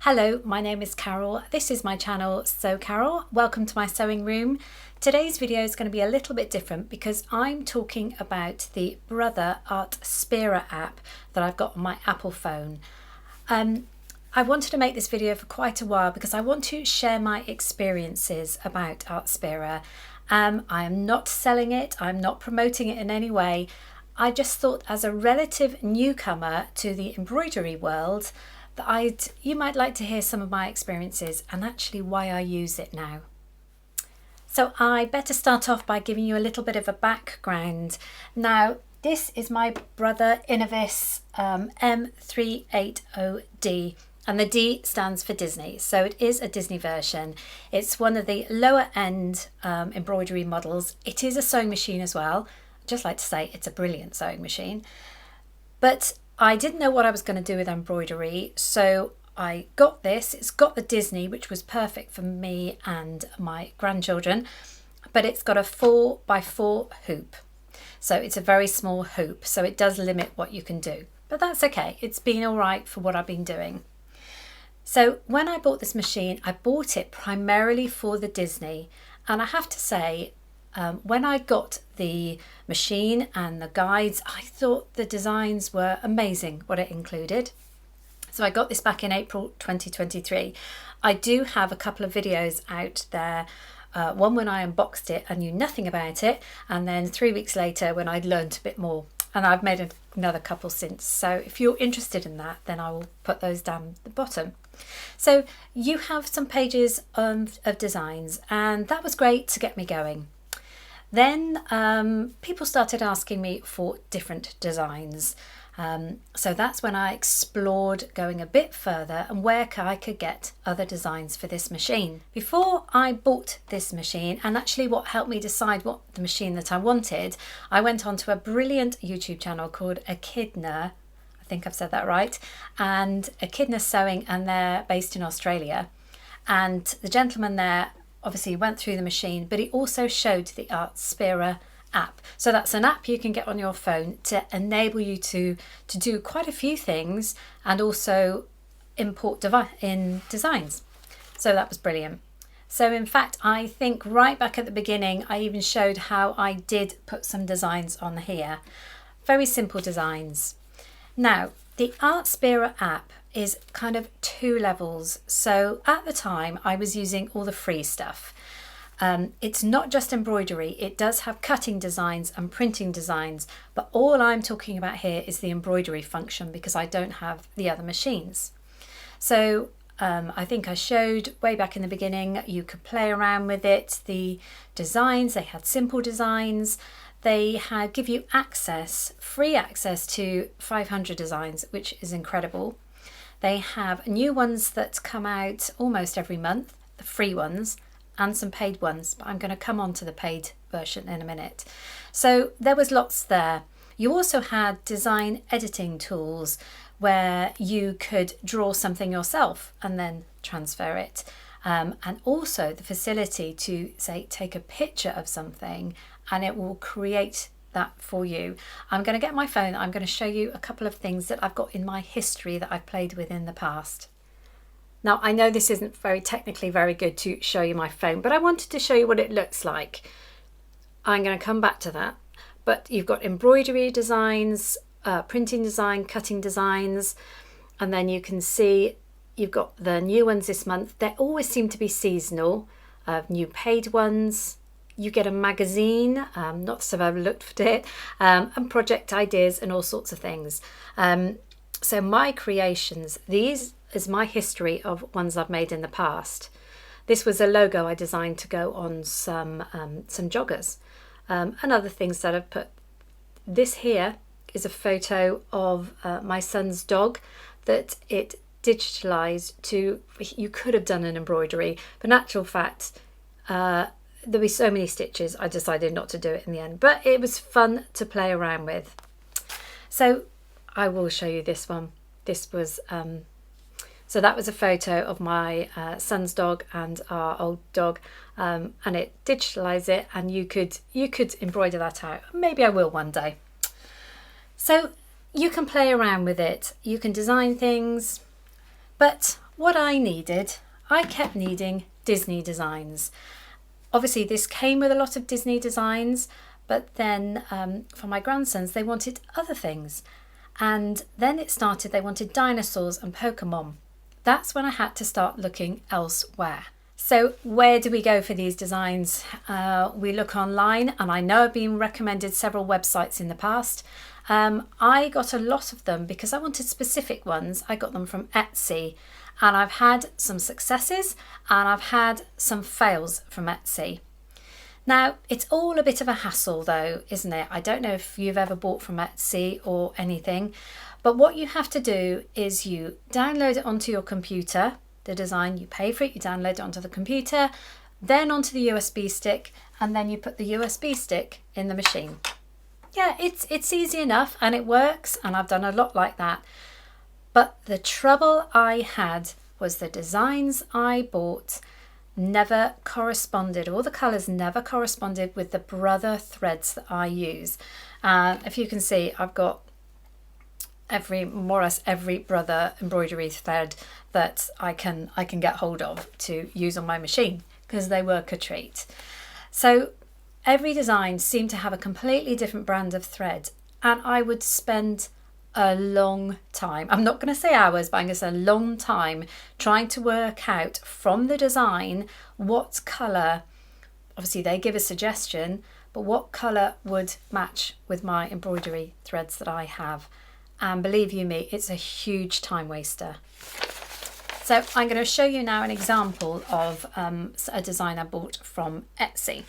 Hello, my name is Carole. This is my channel, So Carole. Welcome to my sewing room. Today's video is going to be a little bit different because I'm talking about the Brother Artspira app that I've got on my Apple phone. I wanted to make this video for quite a while because I want to share my experiences about Artspira. I am not selling it, I'm not promoting it in any way. I just thought as a relative newcomer to the embroidery world that you might like to hear some of my experiences and actually why I use it now. So I better start off by giving you a little bit of a background. Now, this is my Brother Innovis M380D, and the D stands for Disney. So it is a Disney version. It's one of the lower end embroidery models. It is a sewing machine as well. I'd just like to say it's a brilliant sewing machine. But I didn't know what I was going to do with embroidery, so I got this. It's got the Disney, which was perfect for me and my grandchildren, but it's got a 4x4 hoop. So it's a very small hoop, so it does limit what you can do. But that's okay. It's been all right for what I've been doing. So when I bought this machine, I bought it primarily for the Disney. And I have to say, when I got the machine and the guides, I thought the designs were amazing, what it included. So I got this back in April 2023. I do have a couple of videos out there. One when I unboxed it and knew nothing about it, and then 3 weeks later when I'd learned a bit more. And I've made another couple since. So if you're interested in that, then I will put those down the bottom. So you have some pages of designs, and that was great to get me going. Then people started asking me for different designs. So that's when I explored going a bit further and where I could get other designs for this machine. Before I bought this machine, and actually what helped me decide what the machine that I wanted, I went onto a brilliant YouTube channel called Echidna, I think I've said that right, and Echidna Sewing, and they're based in Australia. And the gentleman there obviously went through the machine, but he also showed the Artspira app. So that's an app you can get on your phone to enable you to do quite a few things and also import in designs. So that was brilliant. So in fact, I think right back at the beginning, I even showed how I did put some designs on here. Very simple designs. Now, the Artspira app is kind of two levels. So at the time I was using all the free stuff. It's not just embroidery, it does have cutting designs and printing designs, but all I'm talking about here is the embroidery function because I don't have the other machines. So I think I showed way back in the beginning, you could play around with it. The designs, they had simple designs. They give you free access to 500 designs, which is incredible. They have new ones that come out almost every month, the free ones, and some paid ones, but I'm going to come on to the paid version in a minute. So there was lots there. You also had design editing tools where you could draw something yourself and then transfer it. And also the facility to, say, take a picture of something and it will create that for you. I'm going to get my phone. I'm going to show you a couple of things that I've got in my history that I've played with in the past. Now, I know this isn't technically very good to show you my phone, but I wanted to show you what it looks like. I'm going to come back to that. But you've got embroidery designs, printing design, cutting designs, and then you can see you've got the new ones this month. They always seem to be seasonal, new paid ones. You get a magazine, not so I've looked at it, and project ideas and all sorts of things. So my creations, these is my history of ones I've made in the past. This was a logo I designed to go on some joggers and other things that I've put. This here is a photo of my son's dog that it digitalized to, you could have done an embroidery, but in actual fact, there'll be so many stitches, I decided not to do it in the end, but it was fun to play around with. So I will show you this one. This was, so that was a photo of my son's dog and our old dog, and it digitalized it, and you could embroider that out. Maybe I will one day. So you can play around with it, you can design things, but what I needed, I kept needing Disney designs. Obviously this came with a lot of Disney designs, but then for my grandsons they wanted other things, and then it started, they wanted dinosaurs and Pokemon. That's when I had to start looking elsewhere. So where do we go for these designs? We look online, and I know I've been recommended several websites in the past. I got a lot of them because I wanted specific ones. I got them from Etsy, and I've had some successes and I've had some fails from Etsy. Now, it's all a bit of a hassle though, isn't it? I don't know if you've ever bought from Etsy or anything, but what you have to do is you download it onto your computer, the design, you pay for it, you download it onto the computer, then onto the USB stick, and then you put the USB stick in the machine. Yeah, it's easy enough and it works, and I've done a lot like that. But the trouble I had was the designs I bought never corresponded, all the colours never corresponded with the Brother threads that I use. If you can see, I've got more or less every Brother embroidery thread that I can get hold of to use on my machine, because they work a treat. So every design seemed to have a completely different brand of thread, and I would spend a long time, I'm not going to say hours, but I'm going to say a long time, trying to work out from the design what colour, obviously they give a suggestion, but what colour would match with my embroidery threads that I have. And believe you me, it's a huge time waster. So I'm going to show you now an example of a design I bought from Etsy.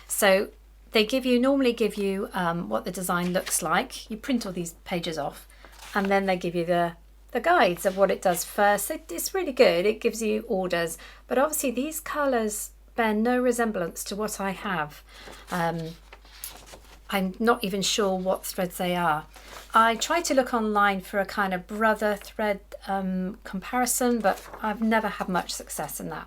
So they normally give you what the design looks like. You print all these pages off, and then they give you the guides of what it does first. It's really good. It gives you orders, but obviously these colours bear no resemblance to what I have. I'm not even sure what threads they are. I tried to look online for a kind of Brother thread comparison, but I've never had much success in that.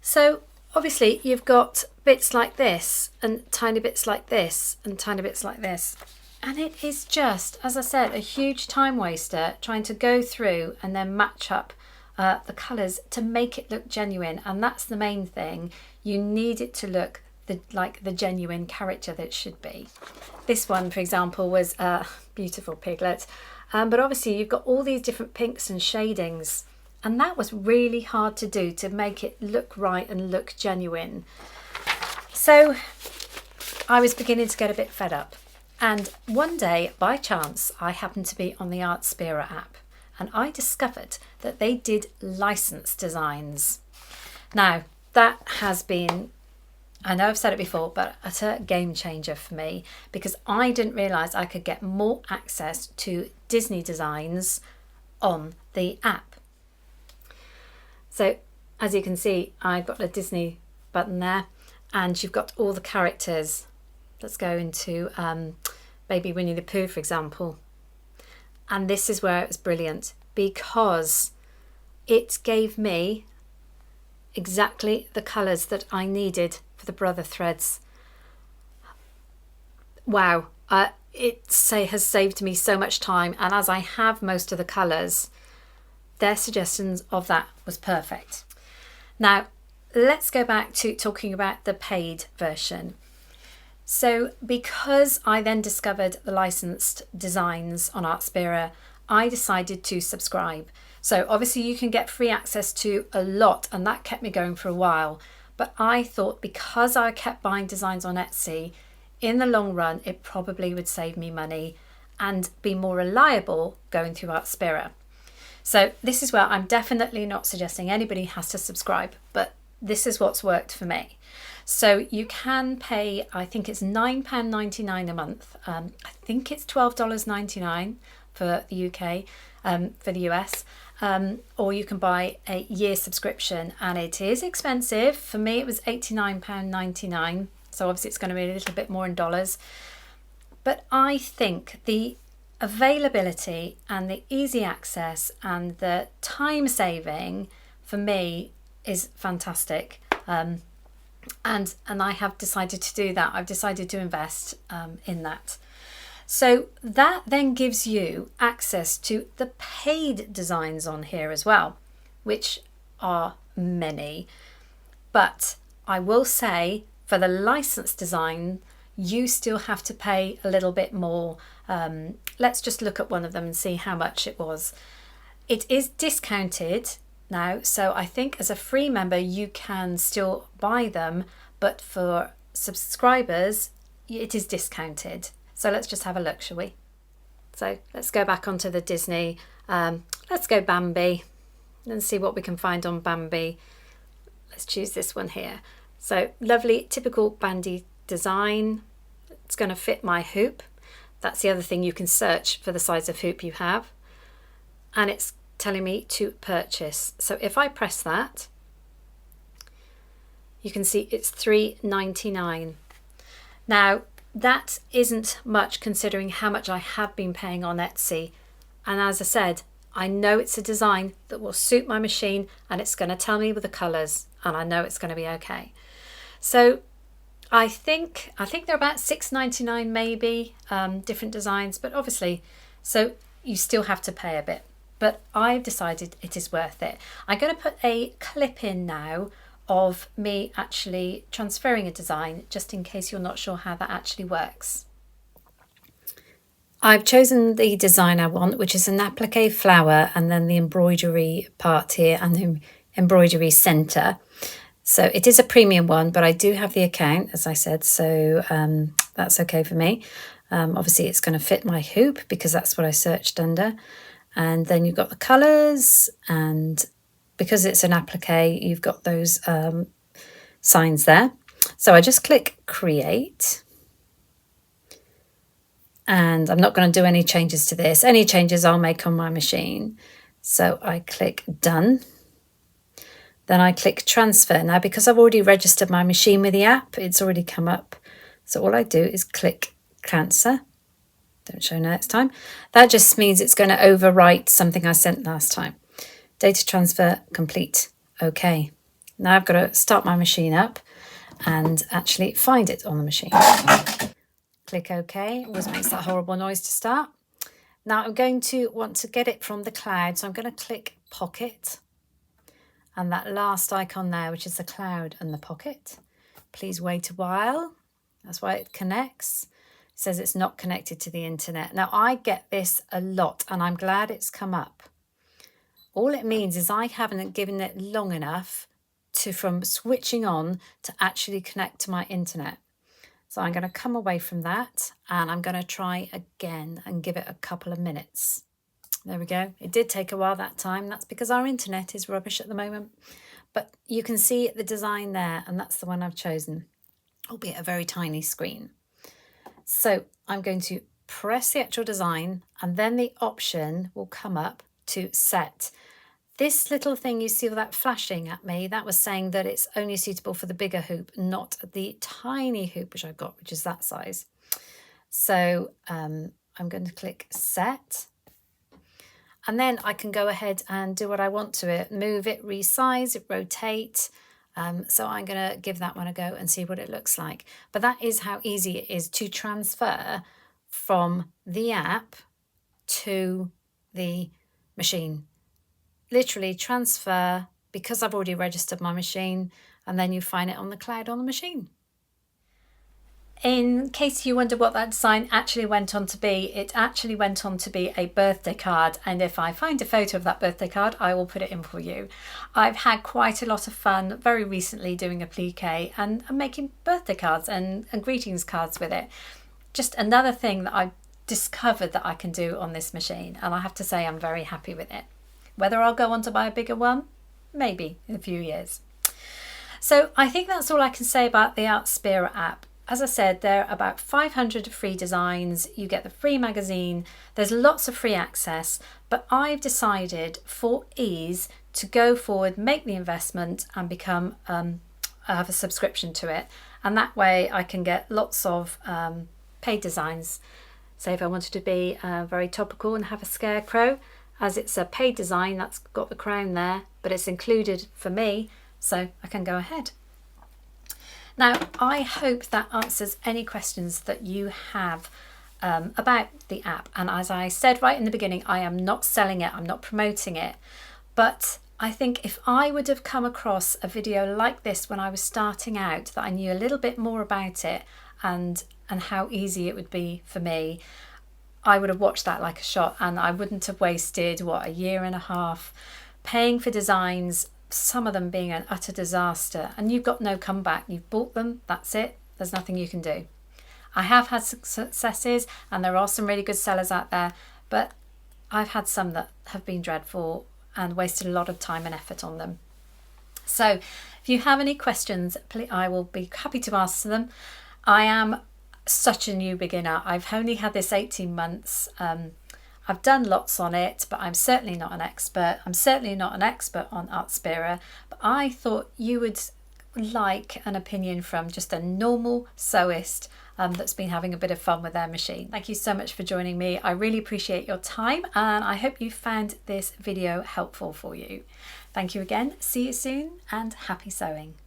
So obviously you've got bits like this and tiny bits like this and tiny bits like this. And it is just, as I said, a huge time waster trying to go through and then match up the colours to make it look genuine. And that's the main thing. You need it to look like the genuine character that it should be. This one, for example, was a beautiful piglet. But obviously you've got all these different pinks and shadings. And that was really hard to do, to make it look right and look genuine. So I was beginning to get a bit fed up. And one day, by chance, I happened to be on the Artspira app, and I discovered that they did licensed designs. Now, that has been, I know I've said it before, but utter game changer for me, because I didn't realise I could get more access to Disney designs on the app. So, as you can see, I've got a Disney button there, and you've got all the characters. Let's go into Baby Winnie the Pooh, for example. And this is where it was brilliant, because it gave me exactly the colours that I needed for the Brother threads. Wow, it has saved me so much time, and as I have most of the colours, their suggestions of that was perfect. Now, let's go back to talking about the paid version. So because I then discovered the licensed designs on Artspira, I decided to subscribe. So obviously you can get free access to a lot, and that kept me going for a while. But I thought, because I kept buying designs on Etsy, in the long run, it probably would save me money and be more reliable going through Artspira. So this is where I'm definitely not suggesting anybody has to subscribe, but this is what's worked for me. So you can pay, I think it's £9.99 a month. I think it's $12.99 for the UK, for the US. Or you can buy a year subscription, and it is expensive. For me, it was £89.99. So obviously it's going to be a little bit more in dollars. But I think the availability and the easy access and the time saving for me is fantastic. And I have decided to do that. I've decided to invest in that. So that then gives you access to the paid designs on here as well, which are many. But I will say for the licensed design, you still have to pay a little bit more. Let's just look at one of them and see how much it was. It is discounted now, so I think as a free member you can still buy them, but for subscribers it is discounted. So let's just have a look, shall we? So let's go back onto the Disney. Let's go Bambi and see what we can find on Bambi. Let's choose this one here. So lovely, typical Bambi design. It's going to fit my hoop. That's the other thing, you can search for the size of hoop you have. And it's telling me to purchase. So if I press that, you can see it's $3.99. Now, that isn't much considering how much I have been paying on Etsy. And as I said, I know it's a design that will suit my machine, and it's going to tell me with the colours, and I know it's going to be okay. So I think they're about $6.99 maybe, different designs, but obviously, so you still have to pay a bit. But I've decided it is worth it. I'm going to put a clip in now of me actually transferring a design, just in case you're not sure how that actually works. I've chosen the design I want, which is an applique flower and then the embroidery part here and the embroidery centre. So it is a premium one, but I do have the account, as I said, so that's okay for me. Obviously it's going to fit my hoop because that's what I searched under. And then you've got the colours, and because it's an applique, you've got those signs there. So I just click create. And I'm not going to do any changes to this. Any changes I'll make on my machine. So I click done. Then I click transfer. Now, because I've already registered my machine with the app, it's already come up. So all I do is click cancel. Don't show next time. That just means it's going to overwrite something I sent last time. Data transfer complete. Okay. Now I've got to start my machine up and actually find it on the machine. Click OK. It always makes that horrible noise to start. Now I'm going to want to get it from the cloud. So I'm going to click pocket. And that last icon there, which is the cloud and the pocket. Please wait a while. That's why it connects. It says it's not connected to the internet. Now I get this a lot and I'm glad it's come up. All it means is I haven't given it long enough from switching on to actually connect to my internet. So I'm going to come away from that and I'm going to try again and give it a couple of minutes. There we go. It did take a while that time. That's because our internet is rubbish at the moment. But you can see the design there, and that's the one I've chosen, albeit a very tiny screen. So I'm going to press the actual design and then the option will come up to set. This little thing you see with that flashing at me, that was saying that it's only suitable for the bigger hoop, not the tiny hoop which I've got, which is that size. So I'm going to click set. And then I can go ahead and do what I want to it, move it, resize it, rotate. So I'm going to give that one a go and see what it looks like. But that is how easy it is to transfer from the app to the machine. Literally transfer, because I've already registered my machine, and then you find it on the cloud on the machine. In case you wonder what that design actually went on to be, it actually went on to be a birthday card, and if I find a photo of that birthday card, I will put it in for you. I've had quite a lot of fun very recently doing applique and making birthday cards and greetings cards with it. Just another thing that I discovered that I can do on this machine, and I have to say I'm very happy with it. Whether I'll go on to buy a bigger one, maybe in a few years. So I think that's all I can say about the Artspira app. As I said, there are about 500 free designs. You get the free magazine. There's lots of free access, but I've decided for ease to go forward, make the investment and become, have a subscription to it. And that way I can get lots of paid designs. Say if I wanted to be very topical and have a scarecrow, as it's a paid design, that's got the crown there, but it's included for me, so I can go ahead. Now, I hope that answers any questions that you have. about the app. And as I said right in the beginning, I am not selling it, I'm not promoting it. But I think if I would have come across a video like this when I was starting out, that I knew a little bit more about it and how easy it would be for me, I would have watched that like a shot, and I wouldn't have wasted, what, a year and a half paying for designs, some of them being an utter disaster, and you've got no comeback. You've bought them, that's it. There's nothing you can do. I have had successes, and there are some really good sellers out there, but I've had some that have been dreadful and wasted a lot of time and effort on them. So if you have any questions, please, I will be happy to answer them. I am such a new beginner. I've only had this 18 months. I've done lots on it, but I'm certainly not an expert. I'm certainly not an expert on Artspira, but I thought you would like an opinion from just a normal sewist that's been having a bit of fun with their machine. Thank you so much for joining me. I really appreciate your time, and I hope you found this video helpful for you. Thank you again. See you soon, and happy sewing.